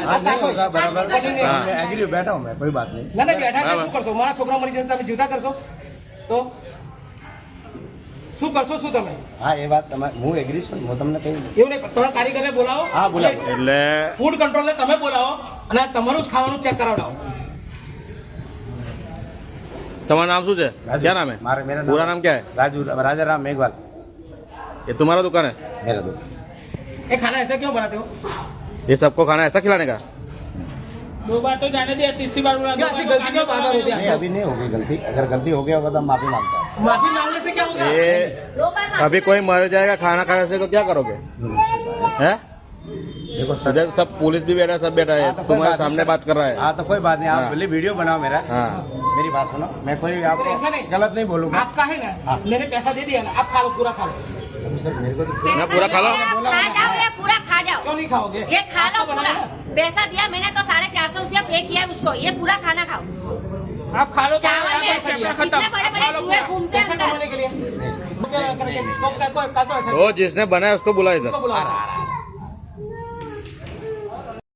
बराबर एग्री बैठा हूँ मैं, कोई बात नहीं। ना बैठा है શું કરશો? મારા છોકરા મરી જશે તમે જીવતા કરશો તો શું કરશો? શું તમે? હા એ વાત તમારે, હું એગ્રી છું, હું તમને કહી એવું નહીં, તમારા કારીગરને બોલાવો. હા બોલાવો. એટલે ફૂડ કંટ્રોલને તમે બોલાવો અને તમારું જ ખાવાનું ચેક કરાવડાવો. तुम्हारा नाम શું છે? क्या नाम है? मेरा पूरा नाम क्या है? राजू, राजा राम मेघवाल। ये तुम्हारा दुकान है? मेरा दुकान। ये खाना ऐसा क्यों बनाते हो? ये सबको खाना ऐसा खिलाने का? 2 बार तो जाने दिया, तीसरी बार बोला क्या ऐसी गलती क्यों बार बार होती नहीं है? अभी नहीं होगी गलती, अगर गलती हो गया होगा तो हम माफी मांगता है। माफी मांगने से क्या होगा? ये अभी कोई मर जाएगा खाना खाने से तो क्या करोगे? हैं? देखो सर, इधर सब पुलिस भी बैठा है, सब बैठा है, हाँ, तो कोई तुम्हारे बात नहीं सामने सर। बात कर रहा है। हाँ तो कोई बात नहीं, आप हाँ। पहले वीडियो बनाओ मेरा। हाँ मेरी बात सुनो, मैं कोई ऐसा आपको नहीं। गलत नहीं बोलूंगा। आपका है ना, हाँ। मैंने पैसा दे दिया ना, आप खा लो, पूरा खा लो. सर मेरे को ना पूरा खा लो। खा जाओ या पूरा खा जाओ, क्यों नहीं खाओगे? ये खा लो आपको पूरा। बनाया ना? पैसा दिया मैंने तो 450 रुपया पे किया है उसको, ये पूरा खाना खाओ। आप खा लो, चावल में पैसा दिया। खत्म। इतने बड़े बड़े चूहे घूमते हैं पैसा अंदर। कमाने के लिए तो क्या करके तो ऐसा वो जिसने बनाया उसको बुला इधर। उसको बुलाओ.